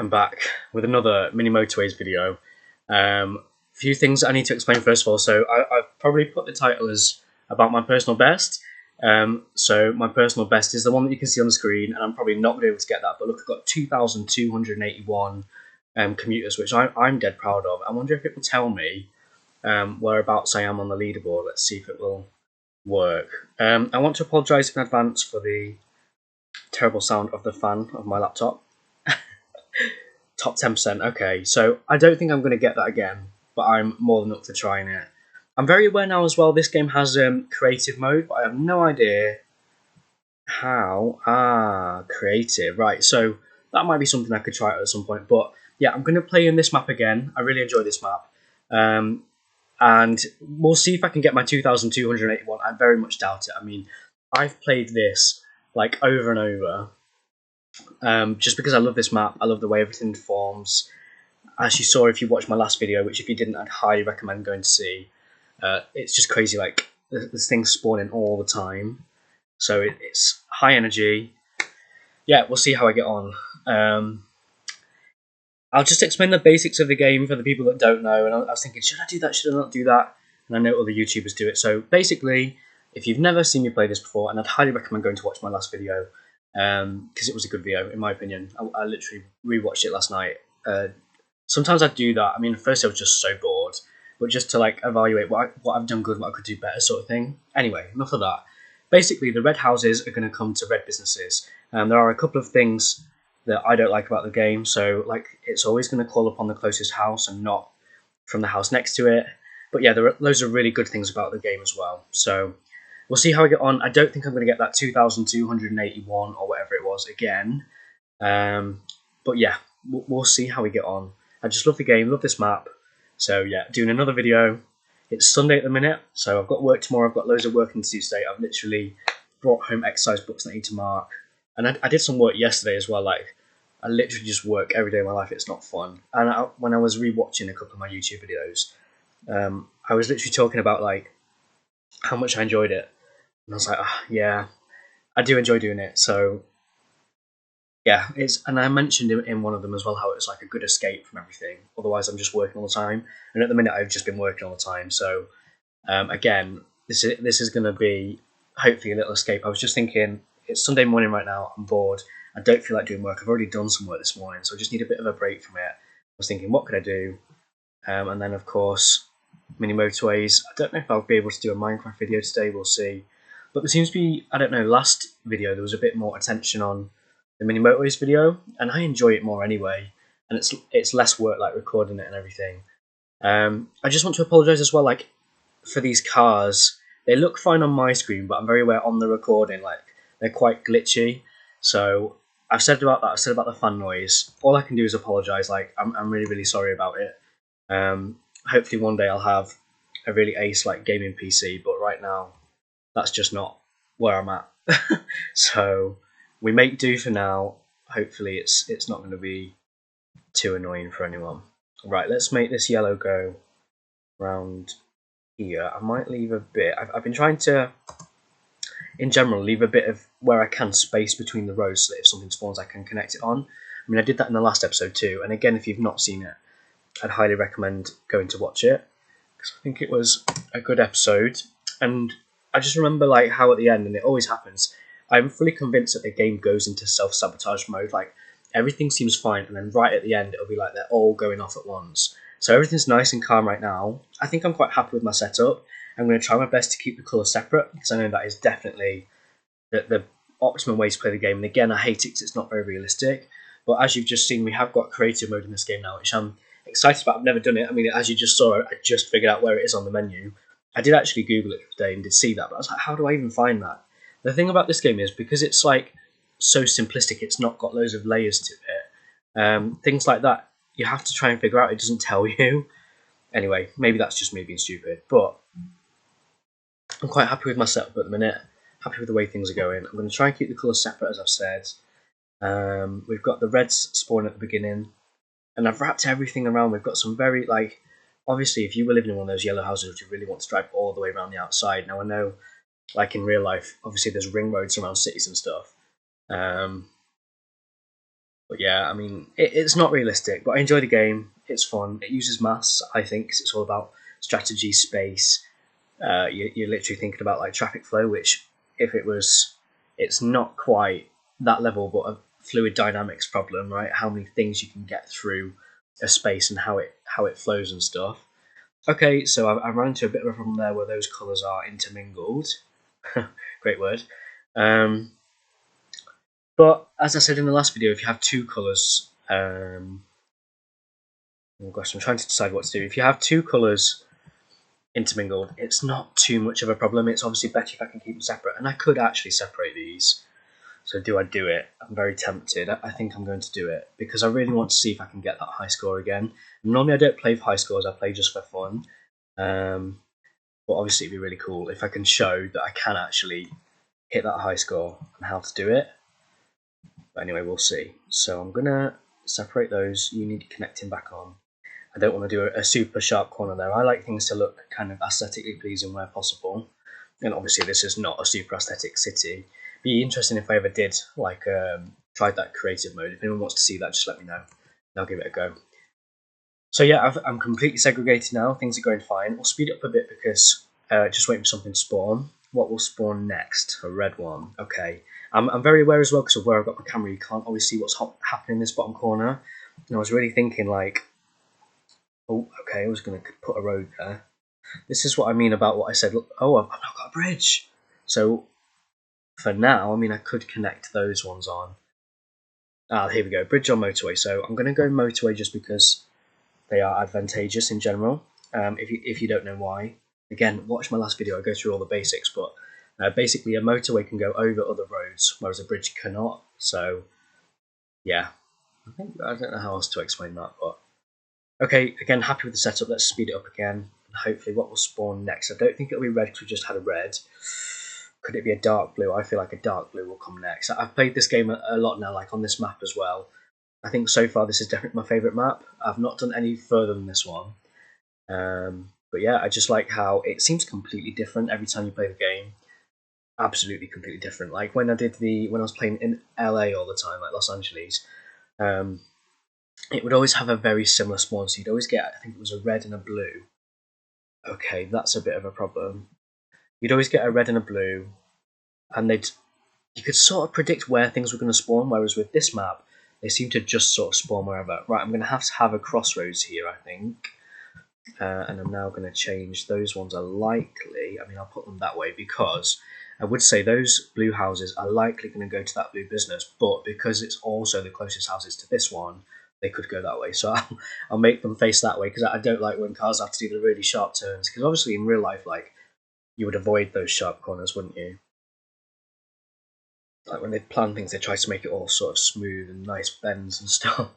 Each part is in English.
I'm back with another mini motorways video. A few things I need to explain first of all. So I've probably put the title as about my personal best. So my personal best is the one that you can see on the screen, and I'm probably not going to be able to get that. But look, I've got 2,281 commuters, which I'm dead proud of. I wonder if it will tell me whereabouts I am on the leaderboard. Let's see if it will work. I want to apologise in advance for the terrible sound of the fan of my laptop. Top 10%, okay. So I don't think I'm going to get that again, but I'm more than up for trying it. I'm very aware now as well this game has creative mode, but I have no idea how. Creative. Right, so that might be something I could try out at some point. But yeah, I'm going to play in this map again. I really enjoy this map. And we'll see if I can get my 2,281. I very much doubt it. I mean, I've played this like over and over. Just because I love this map, I love the way everything forms. As you saw if you watched my last video, which if you didn't, I'd highly recommend going to see. It's just crazy, like there's things spawning all the time, so it's high energy. Yeah, we'll see how I get on. I'll just explain the basics of the game for the people that don't know, and I was thinking, should I do that, should I not do that? And I know other YouTubers do it, so basically, if you've never seen me play this before, and I'd highly recommend going to watch my last video, because it was a good video, in my opinion. I literally rewatched it last night. Sometimes I do that. I mean, first I was just so bored, but just to like evaluate what I've done good, what I could do better, sort of thing. Anyway, enough of that. Basically, the red houses are going to come to red businesses. There are a couple of things that I don't like about the game. So, like, it's always going to call upon the closest house and not from the house next to it. But yeah, there are loads of really good things about the game as well. So we'll see how I get on. I don't think I'm going to get that 2,281 or whatever it was again. But yeah, we'll see how we get on. I just love the game, love this map. So yeah, doing another video. It's Sunday at the minute, so I've got work tomorrow. I've got loads of work to do today. I've literally brought home exercise books that I need to mark. And I did some work yesterday as well. Like, I literally just work every day of my life. It's not fun. And when I was rewatching a couple of my YouTube videos, I was literally talking about like how much I enjoyed it. And I was like, yeah, I do enjoy doing it. So yeah, and I mentioned in one of them as well how it was like a good escape from everything. Otherwise, I'm just working all the time. And at the minute, I've just been working all the time. So again, this is going to be hopefully a little escape. I was just thinking, it's Sunday morning right now. I'm bored. I don't feel like doing work. I've already done some work this morning, so I just need a bit of a break from it. I was thinking, what could I do? And then, of course, mini motorways. I don't know if I'll be able to do a Minecraft video today. We'll see. But there seems to be, I don't know, last video there was a bit more attention on the mini motorways video, and I enjoy it more anyway. And it's less work, like recording it and everything. I just want to apologise as well, like for these cars. They look fine on my screen, but I'm very aware on the recording, like they're quite glitchy. So I've said about that. I've said about the fan noise. All I can do is apologise. Like I'm really really sorry about it. Hopefully one day I'll have a really ace like gaming PC, but right now that's just not where I'm at. So we make do for now. Hopefully it's not going to be too annoying for anyone. Right, let's make this yellow go round here. I might leave a bit. I've been trying to, in general, leave a bit of where I can space between the rows so that if something spawns I can connect it on. I mean, I did that in the last episode too, and again, if you've not seen it, I'd highly recommend going to watch it, because I think it was a good episode. And I just remember like how at the end, and it always happens, I'm fully convinced that the game goes into self-sabotage mode. Like, everything seems fine, and then right at the end it'll be like they're all going off at once. So everything's nice and calm right now. I think I'm quite happy with my setup. I'm going to try my best to keep the colours separate, because I know that is definitely the optimum way to play the game. And again, I hate it because it's not very realistic. But as you've just seen, we have got creative mode in this game now, which I'm excited about. I've never done it. I mean, as you just saw, I just figured out where it is on the menu. I did actually Google it today and did see that, but I was like, how do I even find that? The thing about this game is, because it's like so simplistic, it's not got loads of layers to it. Things like that, you have to try and figure out. It doesn't tell you. Anyway, maybe that's just me being stupid, but I'm quite happy with my setup at the minute. Happy with the way things are going. I'm going to try and keep the colours separate, as I've said. We've got the reds spawn at the beginning, and I've wrapped everything around. We've got some very, like, obviously if you were living in one of those yellow houses, you really want to drive all the way around the outside. Now I know, like in real life, obviously there's ring roads around cities and stuff. But yeah, I mean, it's not realistic, but I enjoy the game. It's fun. It uses maths, I think, 'cause it's all about strategy, space. You're literally thinking about like traffic flow, which if it was, it's not quite that level, but a fluid dynamics problem, right? How many things you can get through a space and how it flows and stuff. Okay, so I've run into a bit of a problem there where those colours are intermingled. Great word. Um, but as I said in the last video, if you have two colours, oh gosh, I'm trying to decide what to do. If you have two colours intermingled, it's not too much of a problem. It's obviously better if I can keep them separate, and I could actually separate these. So do I do it? I'm very tempted. I think I'm going to do it because I really want to see if I can get that high score again. Normally I don't play for high scores, I play just for fun. But obviously it'd be really cool if I can show that I can actually hit that high score and how to do it. But anyway, we'll see. So I'm gonna separate those. You need to connect him back on. I don't want to do a super sharp corner there. I like things to look kind of aesthetically pleasing where possible. And obviously this is not a super aesthetic city. Be interesting if I ever did like tried that creative mode. If anyone wants to see that, just let me know and I'll give it a go. So yeah, I'm completely segregated now. Things are going fine. We'll speed it up a bit because just waiting for something to spawn. What will spawn next? A red one. Okay. I'm very aware as well because of where I've got my camera. You can't always see what's happening in this bottom corner. And I was really thinking like, oh, okay, I was going to put a road there. This is what I mean about what I said. Look, oh, I've not got a bridge. So for now, I mean, I could connect those ones on. Ah, here we go. Bridge on motorway. So I'm going to go motorway just because they are advantageous in general. If you don't know why, again, watch my last video. I go through all the basics, but basically a motorway can go over other roads, whereas a bridge cannot. So yeah, I don't know how else to explain that, but okay. Again, happy with the setup. Let's speed it up again, and hopefully, what will spawn next? I don't think it'll be red because we just had a red. Could it be a dark blue? I feel like a dark blue will come next. I've played this game a lot now, like on this map as well. I think so far this is definitely my favourite map. I've not done any further than this one. But yeah, I just like how it seems completely different every time you play the game. Absolutely completely different. Like when I was playing in LA all the time, like Los Angeles, it would always have a very similar spawn. So you'd always get, I think it was a red and a blue. Okay, that's a bit of a problem. You'd always get a red and a blue, and you could sort of predict where things were going to spawn, whereas with this map, they seem to just sort of spawn wherever. Right, I'm going to have a crossroads here, I think. And I'm now going to change those ones are likely. I mean, I'll put them that way because I would say those blue houses are likely going to go to that blue business, but because it's also the closest houses to this one, they could go that way. So I'll make them face that way because I don't like when cars have to do the really sharp turns. Because obviously in real life, like, you would avoid those sharp corners, wouldn't you? Like when they plan things, they try to make it all sort of smooth and nice bends and stuff.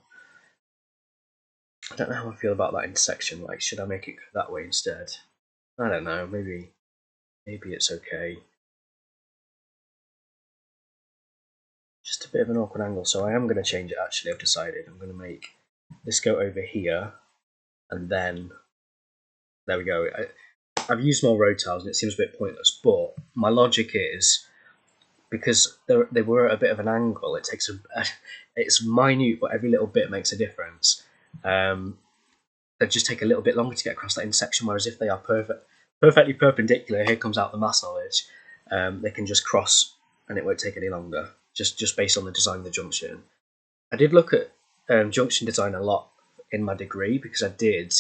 I don't know how I feel about that intersection. Like, should I make it go that way instead? I don't know. Maybe it's okay. Just a bit of an awkward angle, so I am going to change it. Actually, I've decided I'm going to make this go over here, and then there we go. I've used more road tiles, and it seems a bit pointless. But my logic is, because they were at a bit of an angle, it takes it's minute, but every little bit makes a difference. They just take a little bit longer to get across that intersection, whereas if they are perfectly perpendicular, here comes out the maths knowledge, they can just cross and it won't take any longer, just based on the design of the junction. I did look at junction design a lot in my degree because I did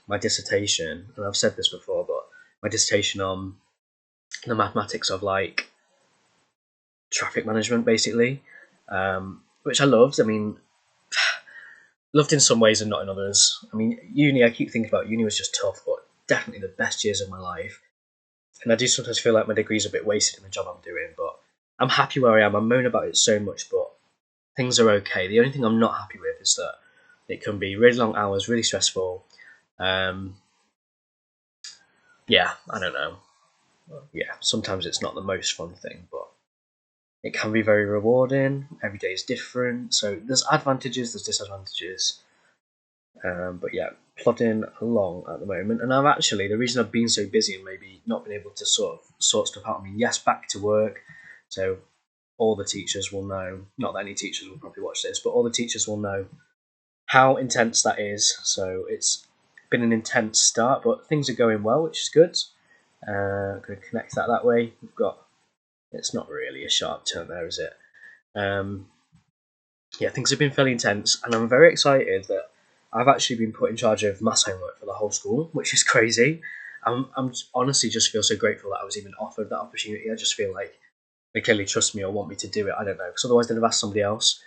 my dissertation, and I've said this before, but my dissertation on the mathematics of like traffic management, basically, which I loved. I mean, loved in some ways and not in others. I mean, uni, I keep thinking about uni was just tough, but definitely the best years of my life. And I do sometimes feel like my degree's a bit wasted in the job I'm doing, but I'm happy where I am. I moan about it so much, but things are okay. The only thing I'm not happy with is that it can be really long hours, really stressful. Yeah, I don't know. Yeah, sometimes it's not the most fun thing, but it can be very rewarding. Every day is different, so there's advantages, there's disadvantages. But yeah, plodding along at the moment. And the reason I've been so busy and maybe not been able to sort stuff out, I mean, yes, back to work. So all the teachers will know, not that any teachers will probably watch this, but all the teachers will know how intense that is. So it's been an intense start, but things are going well, which is good. I'm going to connect that way. We've got, it's not really a sharp turn there, is it? Yeah, things have been fairly intense, and I'm very excited that I've actually been put in charge of maths homework for the whole school, which is crazy. I'm honestly just feel so grateful that I was even offered that opportunity. I just feel like they clearly trust me or want me to do it. I don't know, because otherwise they'd have asked somebody else.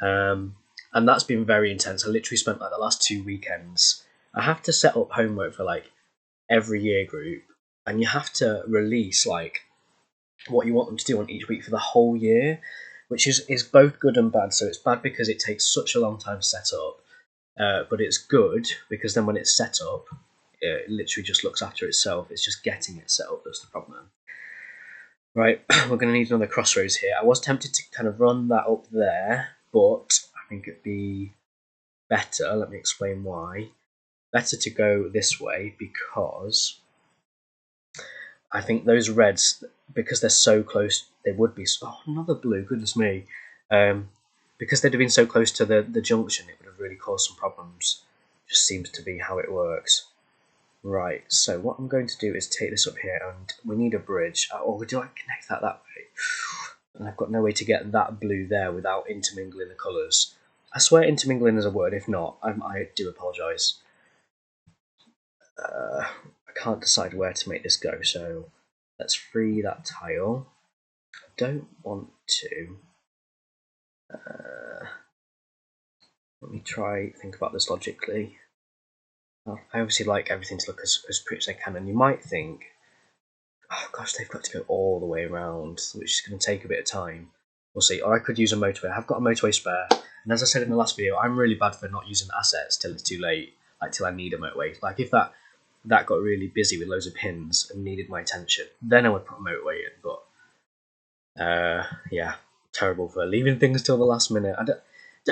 And that's been very intense. I literally spent like the last 2 weekends. I have to set up homework for like every year group, and you have to release like what you want them to do on each week for the whole year, which is both good and bad. So it's bad because it takes such a long time to set up, but it's good because then when it's set up, it literally just looks after itself. It's just getting it set up that's the problem. Right, we're going to need another crossroads here. I was tempted to kind of run that up there, but I think it'd be better, let me explain why, better to go this way because I think those reds, because they're so close, they would be, oh, another blue, goodness me, because they'd have been so close to the junction, it would have really caused some problems. Just seems to be how it works. Right, so what I'm going to do is take this up here, and we need a bridge. Or do I connect that way? And I've got no way to get that blue there without intermingling the colours. I swear intermingling is a word, if not, I do apologise. I can't decide where to make this go, so let's free that tile. I don't want to... let me try think about this logically. I obviously like everything to look as pretty as I can, and you might think, oh gosh, they've got to go all the way around, which is going to take a bit of time. We'll see. Or I could use a motorway. I've got a motorway spare, and as I said in the last video, I'm really bad for not using assets till it's too late, like till I need a motorway. Like if that got really busy with loads of pins and needed my attention, then I would put a motorway in. But yeah, terrible for leaving things till the last minute. I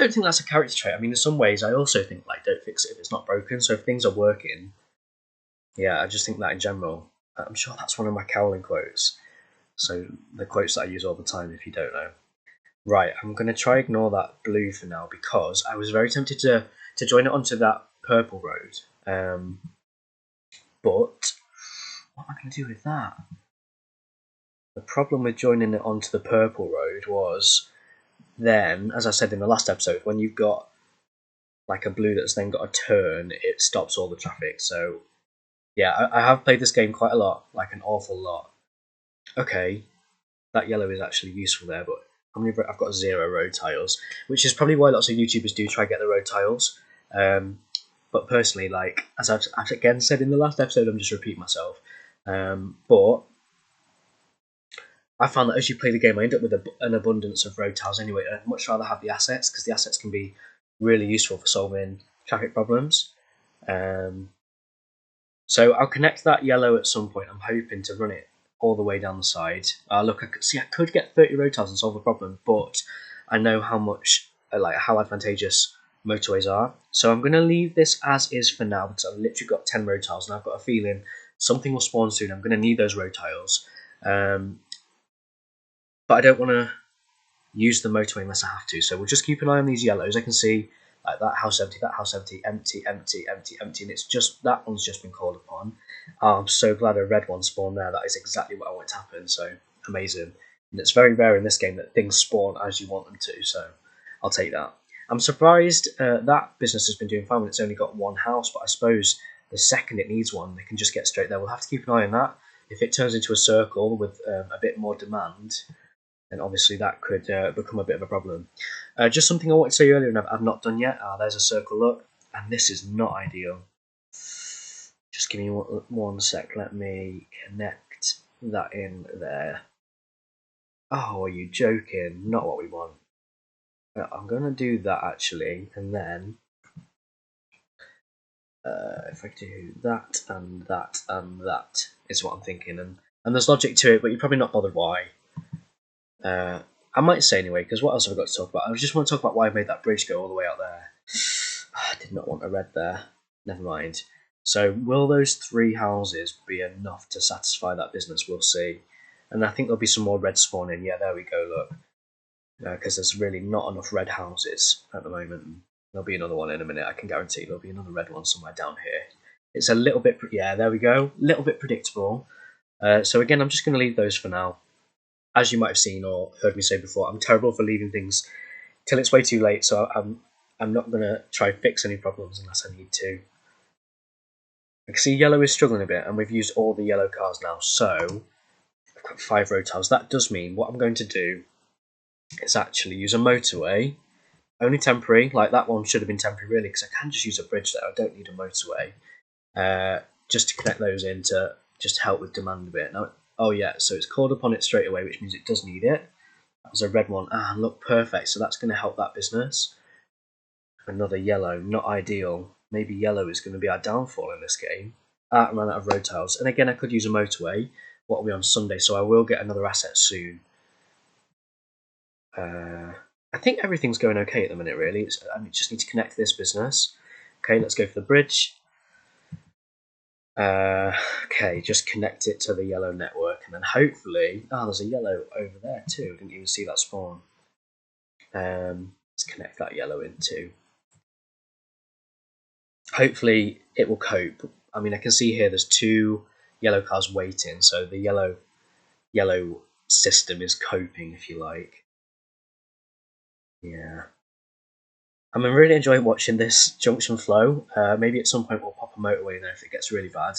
don't think that's a character trait. I mean, in some ways, I also think like don't fix it if it's not broken. So if things are working, yeah, I just think that in general. I'm sure that's one of my Cowling quotes. So the quotes that I use all the time, if you don't know. Right, I'm going to try ignore that blue for now because I was very tempted to join it onto that purple road. But what am I going to do with that? The problem with joining it onto the purple road was then, as I said in the last episode, when you've got like a blue that's then got a turn, it stops all the traffic. So yeah, I have played this game quite a lot, like an awful lot. Okay, that yellow is actually useful there, but I've got 0 road tiles, which is probably why lots of YouTubers do try to get the road tiles. But personally, like as I've again said in the last episode, I'm just repeating myself. But I found that as you play the game, I end up with an abundance of road tiles anyway. I'd much rather have the assets because the assets can be really useful for solving traffic problems. So I'll connect that yellow at some point. I'm hoping to run it all the way down the side. Look, I could get 30 road tiles and solve the problem, but I know how much, how advantageous motorways are. So I'm going to leave this as is for now because I've literally got 10 road tiles, and I've got a feeling something will spawn soon. I'm going to need those road tiles, but I don't want to use the motorway unless I have to. So we'll just keep an eye on these yellows. I can see like that house empty, empty, empty, empty, empty, and it's just that one's just been called upon. I'm so glad a red one spawned there. That is exactly what I want to happen. So amazing. And it's very rare in this game that things spawn as you want them to. So I'll take that. I'm surprised that business has been doing fine when it's only got one house, but I suppose the second it needs one, they can just get straight there. We'll have to keep an eye on that. If it turns into a circle with a bit more demand, then obviously that could become a bit of a problem. Just something I wanted to say earlier and I've not done yet. There's a circle, look, and this is not ideal. Just give me one sec. Let me connect that in there. Oh, are you joking? Not what we want. I'm going to do that actually, and then if I do that and that and that is what I'm thinking. And there's logic to it, but you're probably not bothered why. I might say anyway, because what else have I got to talk about? I just want to talk about why I made that bridge go all the way out there. I did not want a red there. Never mind. So will those 3 houses be enough to satisfy that business? We'll see. And I think there'll be some more red spawning. Yeah, there we go, look. because there's really not enough red houses at the moment. There'll be another one in a minute, I can guarantee there'll be another red one somewhere down here. It's a little bit, yeah, there we go, a little bit predictable. So again, I'm just going to leave those for now. As you might have seen or heard me say before, I'm terrible for leaving things till it's way too late, so I'm not going to try to fix any problems unless I need to. I can see yellow is struggling a bit, and we've used all the yellow cars now, so I've got 5 road tiles. That does mean what I'm going to do is actually use a motorway, only temporary, like that one should have been temporary really, because I can just use a bridge there, I don't need a motorway, just to connect those in to just help with demand a bit. Now, oh yeah, so it's called upon it straight away, which means it does need it. That was a red one. Ah, look, perfect, so that's going to help that business. Another yellow, not ideal. Maybe yellow is going to be our downfall in this game. I ran out of road tiles. And again, I could use a motorway. What are we on Sunday? So I will get another asset soon. I think everything's going okay at the minute, really. I just need to connect to this business. Okay, let's go for the bridge. Okay, just connect it to the yellow network. And then hopefully... Oh, there's a yellow over there too. I didn't even see that spawn. Let's connect that yellow in too. Hopefully it will cope. I mean, I can see here there's 2 yellow cars waiting, so the yellow system is coping, if you like. Yeah. I'm really enjoying watching this junction flow. Maybe at some point we'll pop a motorway there if it gets really bad.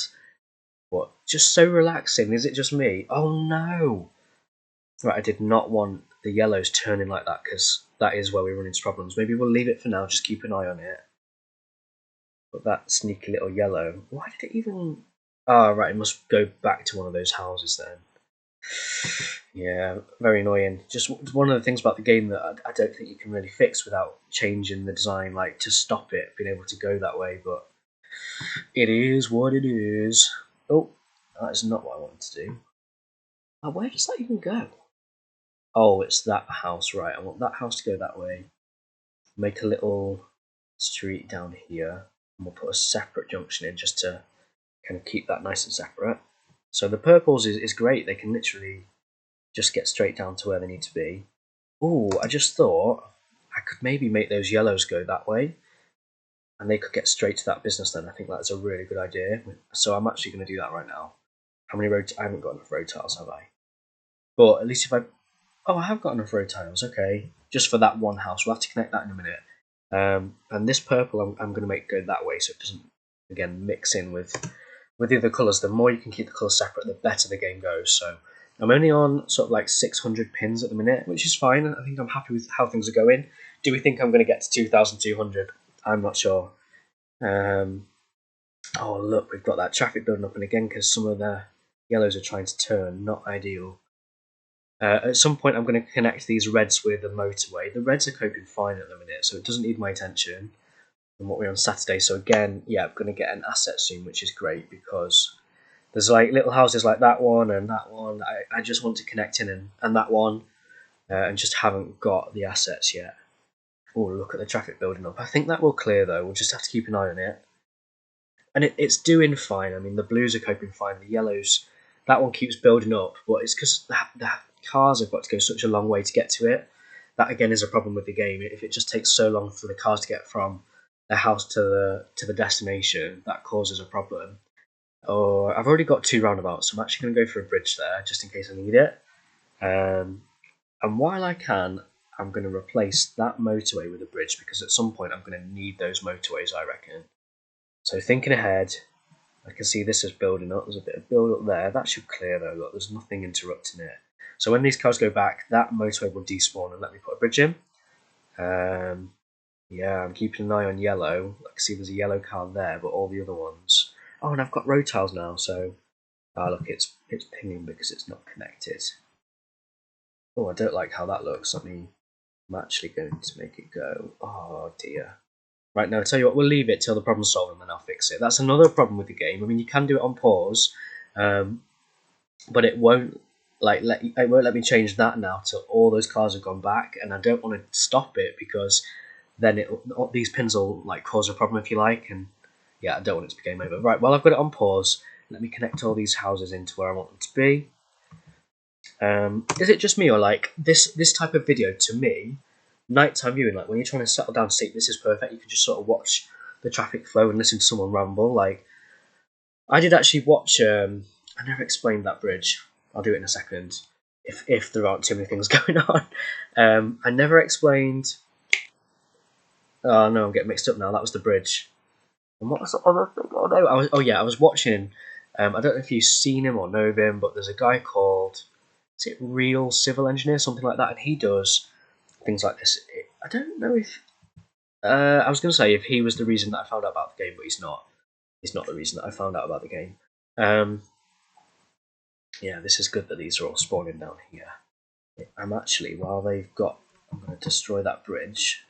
But just so relaxing. Is it just me? Oh no! Right, I did not want the yellows turning like that because that is where we run into problems. Maybe we'll leave it for now, just keep an eye on it. But that sneaky little yellow, why did it even... Oh, right, it must go back to one of those houses then. Yeah, very annoying. Just one of the things about the game that I don't think you can really fix without changing the design, like to stop it being able to go that way, but it is what it is. Oh, that is not what I wanted to do. Oh, where does that even go? Oh, it's that house, right. I want that house to go that way. Make a little street down here, and we'll put a separate junction in just to kind of keep that nice and separate. So the purples is great. They can literally just get straight down to where they need to be. Oh, I just thought I could maybe make those yellows go that way, and they could get straight to that business then. I think that's a really good idea. So I'm actually going to do that right now. How many road... I haven't got enough road tiles, have I? But at least if I... Oh, I have got enough road tiles, okay. Just for that one house. We'll have to connect that in a minute. And this purple I'm going to make go that way so it doesn't, again, mix in with the other colours. The more you can keep the colours separate, the better the game goes. So I'm only on sort of like 600 pins at the minute, which is fine. I think I'm happy with how things are going. Do we think I'm going to get to 2,200? I'm not sure. Oh, look, we've got that traffic building up, and again, because some of the yellows are trying to turn, not ideal. At some point, I'm going to connect these reds with a motorway. The reds are coping fine at the minute, so it doesn't need my attention. And what we're on Saturday, so again, yeah, I'm going to get an asset soon, which is great because there's like little houses like that one and that one. I just want to connect in and that one, and just haven't got the assets yet. Oh, look at the traffic building up. I think that will clear though. We'll just have to keep an eye on it. And it's doing fine. I mean, the blues are coping fine. The yellows, that one keeps building up, but it's because the cars have got to go such a long way to get to it. That again is a problem with the game. If it just takes so long for the cars to get from their house to the destination, that causes a problem. Oh, I've already got 2 roundabouts, so I'm actually going to go for a bridge there, just in case I need it. And while I can, I'm going to replace that motorway with a bridge, because at some point I'm going to need those motorways, I reckon. So thinking ahead, I can see this is building up. There's a bit of build up there. That should clear though. Look, there's nothing interrupting it. So when these cars go back, that motorway will despawn and let me put a bridge in. Yeah, I'm keeping an eye on yellow. I can see there's a yellow car there, but all the other ones... Oh, and I've got road tiles now, so... Ah, look, it's pinging because it's not connected. Oh, I don't like how that looks. I'm actually going to make it go. Oh, dear. Right, now, I'll tell you what, we'll leave it till the problem's solved and then I'll fix it. That's another problem with the game. I mean, you can do it on pause, but it won't let me change that now till all those cars have gone back, and I don't want to stop it because then these pins will like cause a problem, if you like, and yeah, I don't want it to be game over. Right, well, I've got it on pause. Let me connect all these houses into where I want them to be. Is it just me, or like this type of video to me, nighttime viewing, like when you're trying to settle down to sleep, this is perfect. You can just sort of watch the traffic flow and listen to someone ramble. Like I did actually watch. I never explained that bridge. I'll do it in a second. If there aren't too many things going on, I never explained. Oh no, I'm getting mixed up now. That was the bridge. And what was the other thing? Oh no, I was watching. I don't know if you've seen him or know of him, but there's a guy called, is it Real Civil Engineer, something like that, and he does things like this. I don't know if I was going to say if he was the reason that I found out about the game, but he's not. He's not the reason that I found out about the game. Yeah, this is good that these are all spawning down here. I'm actually, while they've got, I'm going to destroy that bridge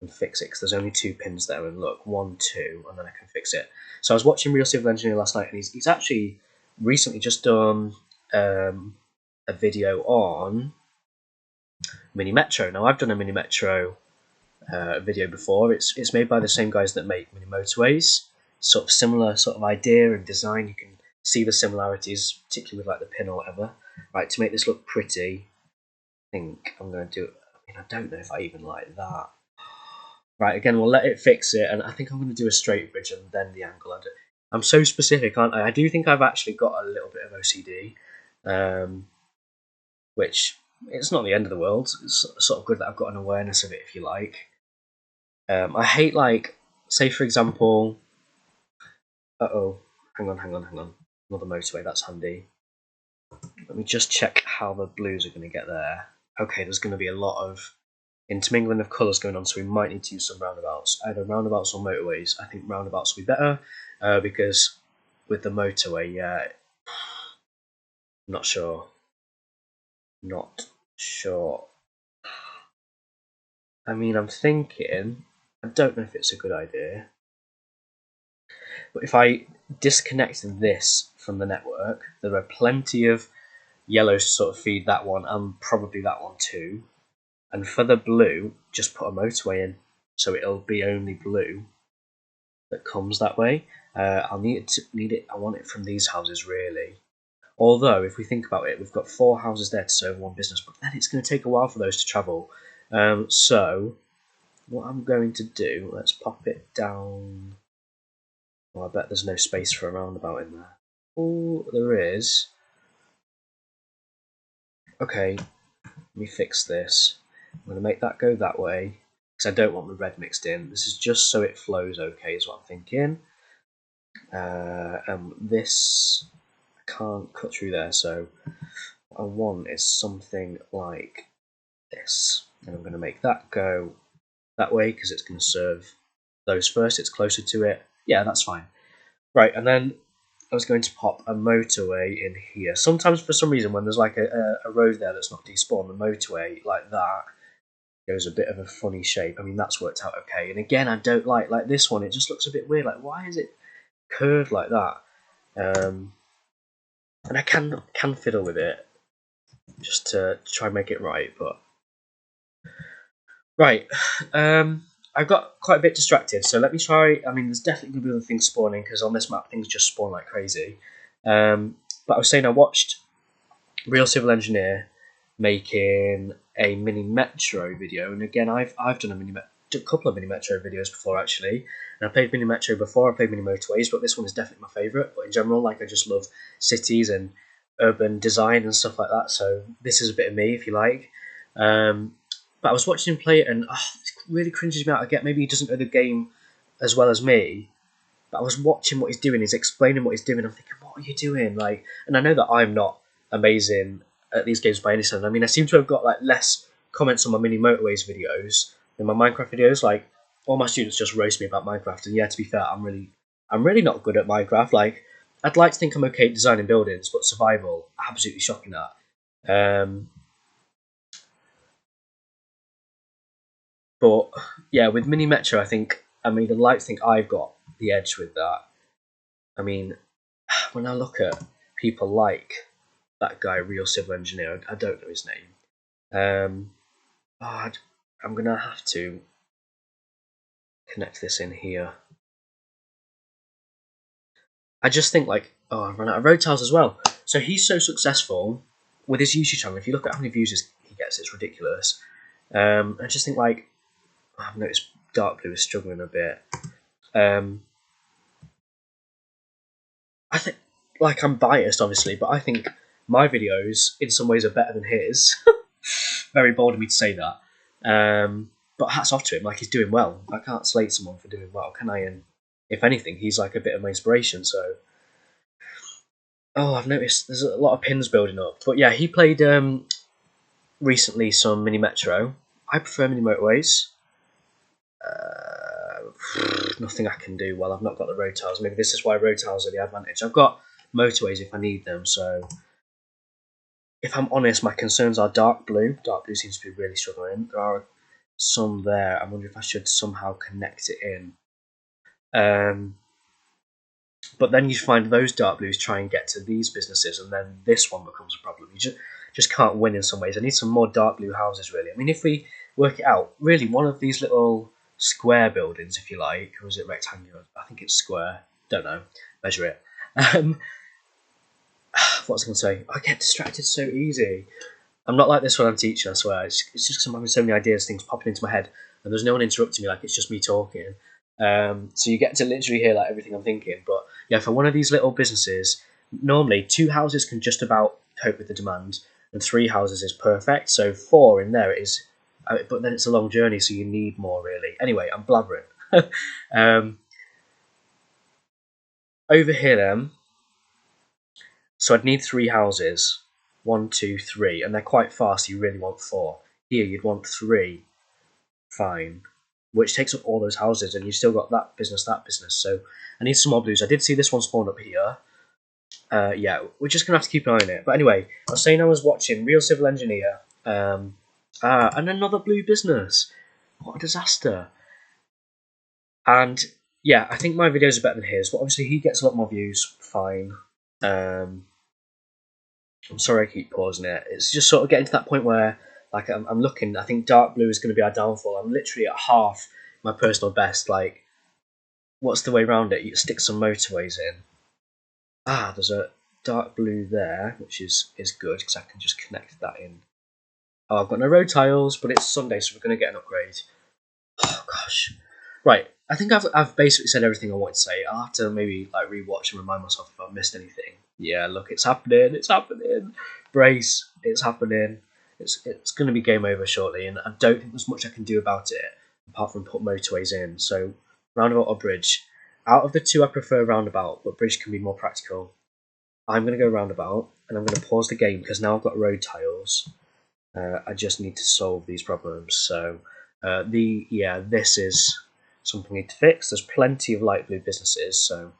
and fix it, because there's only 2 pins there, and look, 1, 2, and then I can fix it. So I was watching Real Civil Engineer last night, and he's actually recently just done a video on Mini Metro. Now I've done a Mini Metro video before. It's made by the same guys that make Mini Motorways. Sort of similar sort of idea and design. You can see the similarities, particularly with like the pin or whatever. Right, to make this look pretty, I think I'm going to do. I mean, I don't know if I even like that. Right, again, we'll let it fix it, and I think I'm going to do a straight bridge and then the angle. I'm so specific, aren't I? I do think I've actually got a little bit of OCD, which it's not the end of the world. It's sort of good that I've got an awareness of it, if you like. I hate, like, say for example, hang on, another motorway, that's handy. Let me just check how the blues are going to get there. Okay, there's going to be a lot of intermingling of colours going on, so we might need to use some roundabouts, either roundabouts or motorways. I think roundabouts will be better, because with the motorway, yeah, not sure. I mean, I'm thinking, I don't know if it's a good idea, but if I disconnect this from the network, there are plenty of yellows to sort of feed that one, and probably that one too. And for the blue, just put a motorway in, so it'll be only blue that comes that way. I'll need it. I want it from these houses really. Although, if we think about it, we've got 4 houses there to serve one business, but then it's going to take a while for those to travel. So, what I'm going to do, let's pop it down. Well, I bet there's no space for a roundabout in there. Oh, there is. Okay, let me fix this. I'm going to make that go that way, because I don't want the red mixed in. This is just so it flows okay, is what I'm thinking. This, I can't cut through there, so what I want is something like this. And I'm going to make that go that way, because it's going to serve those first. It's closer to it. Yeah, that's fine. Right, and then I was going to pop a motorway in here. Sometimes, for some reason, when there's like a road there that's not despawned, the motorway like that goes a bit of a funny shape. I mean, that's worked out okay. And again, I don't like this one. It just looks a bit weird. Like, why is it curved like that? And I can fiddle with it just to try and make it right. But right, I got quite a bit distracted. So let me try. I mean, there's definitely going to be other things spawning, because on this map things just spawn like crazy. But I was saying I watched Real Civil Engineer making a Mini Metro video, and again I've done a couple of Mini Metro videos before actually, and I played Mini Metro before. I played Mini Motorways, but this one is definitely my favourite. But in general, like, I just love cities and urban design and stuff like that, so this is a bit of me, if you like. But I was watching him play it, and it really cringes me out. I get maybe he doesn't know the game as well as me, but I was watching what he's doing. He's explaining what he's doing. I'm thinking, what are you doing? Like, and I know that I'm not amazing at these games by any standard. I mean, I seem to have got like less comments on my Mini Motorways videos than my Minecraft videos. Like, all my students just roast me about Minecraft, and yeah, to be fair, I'm really not good at Minecraft. Like, I'd like to think I'm okay at designing buildings, but survival, absolutely shocking at. But yeah, with Mini Metro, I'd like to think I've got the edge with that. I mean, when I look at people like that guy, Real Civil Engineer, I don't know his name. I'm gonna have to connect this in here. I just think, like, I've run out of road tiles as well. So he's so successful with his YouTube channel, if you look at how many views he gets, it's ridiculous. I just think, like, I've noticed Dark Blue is struggling a bit. I think, like, I'm biased, obviously, but I think my videos, in some ways, are better than his. Very bold of me to say that. But hats off to him, like, he's doing well. I can't slate someone for doing well, can I? And if anything, he's like a bit of my inspiration, so... Oh, I've noticed there's a lot of pins building up. But yeah, he played recently some Mini Metro. I prefer Mini Motorways. Nothing I can do. Well, I've not got the road tiles. Maybe this is why road tiles are the advantage. I've got motorways if I need them, so... If I'm honest, my concerns are Dark Blue. Dark Blue seems to be really struggling. There are some there. I wonder if I should somehow connect it in. But then you find those Dark Blues try and get to these businesses, and then this one becomes a problem. You just can't win in some ways. I need some more Dark Blue houses, really. I mean, if we work it out, really, one of these little square buildings, if you like, or is it rectangular? I think it's square. Don't know. Measure it. What was I going to say? I get distracted so easy. I'm not like this when I'm teaching, I swear. It's just because I'm having so many ideas, things popping into my head, and there's no one interrupting me, like it's just me talking. So you get to literally hear like everything I'm thinking. But yeah, for one of these little businesses, normally 2 houses can just about cope with the demand, and 3 houses is perfect. So 4 in there is, but then it's a long journey, so you need more really. Anyway, I'm blabbering. Over here then, so I'd need 3 houses. 1, 2, 3, and they're quite fast. You really want 4. Here you'd want 3. Fine. Which takes up all those houses, and you've still got that business, that business. So I need some more blues. I did see this one spawn up here. Yeah, we're just going to have to keep an eye on it. But anyway, I was saying I was watching Real Civil Engineer, and another blue business. What a disaster. And yeah, I think my videos are better than his, but obviously he gets a lot more views. Fine. I'm sorry I keep pausing it. It's just sort of getting to that point where, like, I'm looking. I think Dark Blue is going to be our downfall. I'm literally at half my personal best. Like, what's the way around it? You stick some motorways in. There's a Dark Blue there, which is good because I can just connect that in. Oh, I've got no road tiles, but it's Sunday, so we're going to get an upgrade. Oh gosh. Right, I think I've basically said everything I want to say. I'll have to maybe like rewatch and remind myself if I've missed anything. Yeah, look, it's happening. It's happening. Brace. It's happening. It's going to be game over shortly, and I don't think there's much I can do about it apart from put motorways in. So roundabout or bridge. Out of the 2, I prefer roundabout, but bridge can be more practical. I'm going to go roundabout, and I'm going to pause the game because now I've got road tiles. I just need to solve these problems. So this is something I need to fix. There's plenty of light blue businesses, so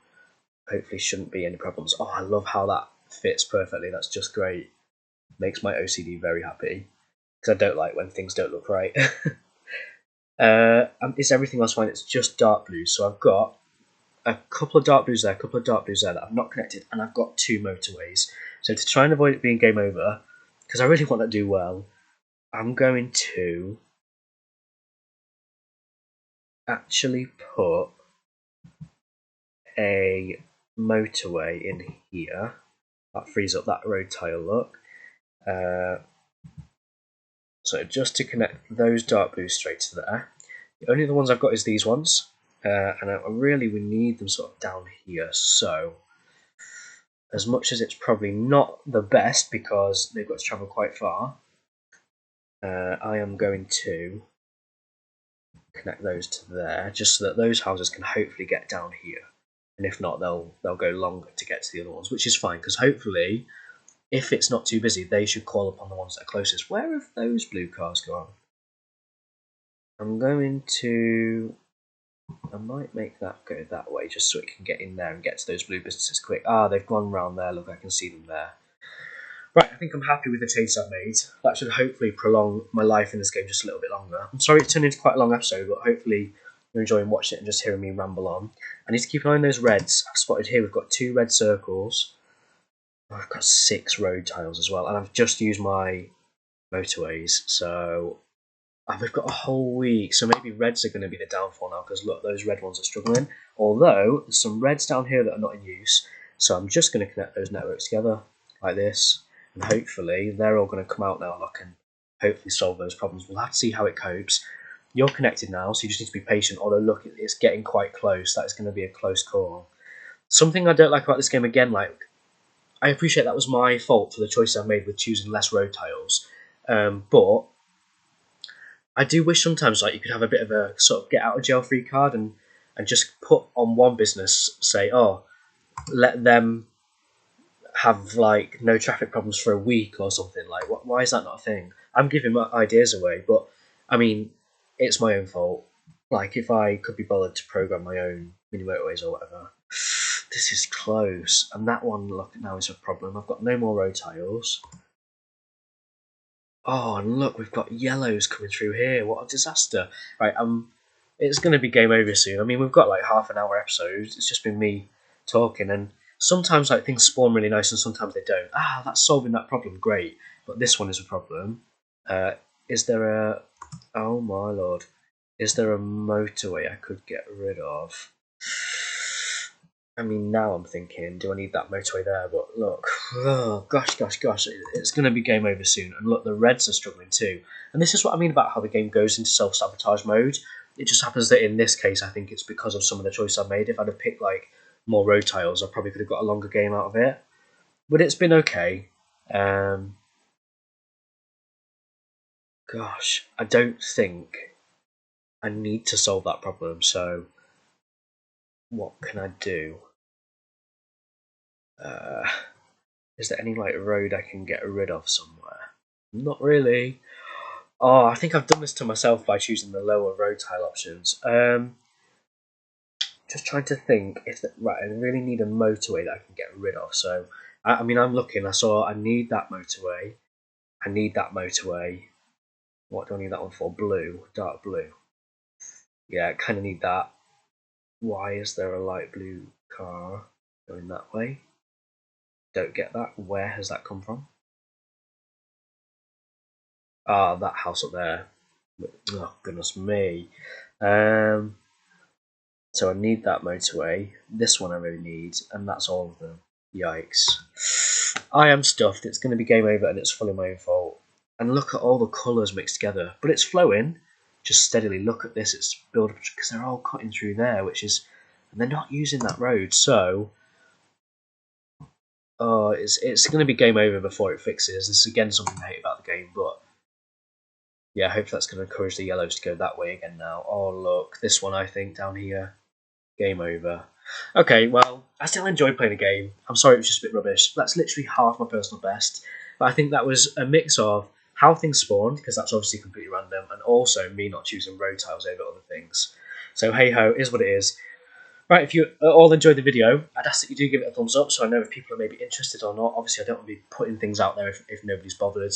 hopefully shouldn't be any problems. Oh, I love how that fits perfectly. That's just great. Makes my OCD very happy because I don't like when things don't look right. Is everything else fine? It's just dark blue. So I've got a couple of dark blues there, a couple of dark blues there that I've not connected, and I've got 2 motorways. So to try and avoid it being game over, because I really want to do well, I'm going to actually put a motorway in here. That frees up that road tile look. So just to connect those dark blues straight to there. The only other ones I've got is these ones. And we need them sort of down here. So as much as it's probably not the best because they've got to travel quite far, I am going to connect those to there, just so that those houses can hopefully get down here. And if not, they'll go longer to get to the other ones, which is fine, because hopefully, if it's not too busy, they should call upon the ones that are closest. Where have those blue cars gone? I'm going to... I might make that go that way, just so it can get in there and get to those blue businesses quick. They've gone round there. Look, I can see them there. Right, I think I'm happy with the changes I've made. That should hopefully prolong my life in this game just a little bit longer. I'm sorry it turned into quite a long episode, but hopefully you're enjoying watching it and just hearing me ramble on. I need to keep an eye on those reds. I've spotted here we've got 2 red circles. I've got 6 road tiles as well, and I've just used my motorways, so we've got a whole week. So maybe reds are going to be the downfall now, because look, those red ones are struggling. Although there's some reds down here that are not in use, so I'm just going to connect those networks together like this. and hopefully they're all going to come out now, look, and hopefully solve those problems. We'll have to see how it copes. You're connected now, so you just need to be patient, although look, it's getting quite close. That is going to be a close call. Something I don't like about this game, again, like, I appreciate that was my fault for the choice I made with choosing less road tiles, but I do wish sometimes like you could have a bit of a sort of get out of jail free card and just put on one business, say, oh, let them have like no traffic problems for a week or something. Like, why is that not a thing? I'm giving my ideas away, but I mean, it's my own fault. Like, if I could be bothered to program my own mini motorways or whatever. This is close, and that one, look, now is a problem. I've got no more road tiles. Oh, and look, we've got yellows coming through here. What a disaster! Right, it's going to be game over soon. I mean, we've got like half an hour episodes. It's just been me talking, and sometimes like things spawn really nice, and sometimes they don't. Ah, that's solving that problem. Great, but this one is a problem. Is there a? Oh my lord! Is there a motorway I could get rid of? I mean, now I'm thinking, do I need that motorway there? But look, oh, gosh, it's going to be game over soon. And look, the Reds are struggling too. And this is what I mean about how the game goes into self-sabotage mode. It just happens that in this case, I think it's because of some of the choices I've made. If I'd have picked like more road tiles, I probably could have got a longer game out of it. But it's been okay. Gosh, I don't think I need to solve that problem. So what can I do? Is there any like road I can get rid of somewhere? Not really. Oh, I think I've done this to myself by choosing the lower road tile options. Just trying to think if that, right, I really need a motorway that I can get rid of. So I mean, I'm looking. I need that motorway. I need that motorway. What do I need that one for? Blue, dark blue. Yeah, I kind of need that. Why is there a light blue car going that way? Don't get that. Where has that come from? Ah, that house up there. Oh, goodness me. So I need that motorway. This one I really need, and that's all of them. Yikes. I am stuffed. It's going to be game over, and it's fully my own fault. And look at all the colours mixed together. But it's flowing just steadily. Look at this. It's built up because they're all cutting through there, which is... And they're not using that road, so... Oh, it's going to be game over before it fixes. This is, again, something I hate about the game, but... Yeah, I hope that's going to encourage the yellows to go that way again now. Oh, look. This one, I think, down here. Game over. Okay, well, I still enjoy playing a game. I'm sorry it was just a bit rubbish. That's literally half my personal best. But I think that was a mix of how things spawned, because that's obviously completely random, and also me not choosing road tiles over other things. So hey ho, is what it is. Right, if you all enjoyed the video, I'd ask that you do give it a thumbs up so I know if people are maybe interested or not. Obviously, I don't want to be putting things out there if nobody's bothered.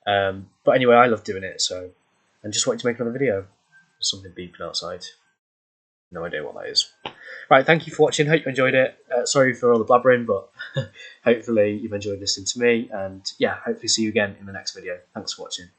But anyway, I love doing it, so... And just wanted to make another video. There's something beeping outside. No idea what that is. Right, thank you for watching. Hope you enjoyed it. Sorry for all the blabbering, but hopefully you've enjoyed listening to me. And yeah, hopefully see you again in the next video. Thanks for watching.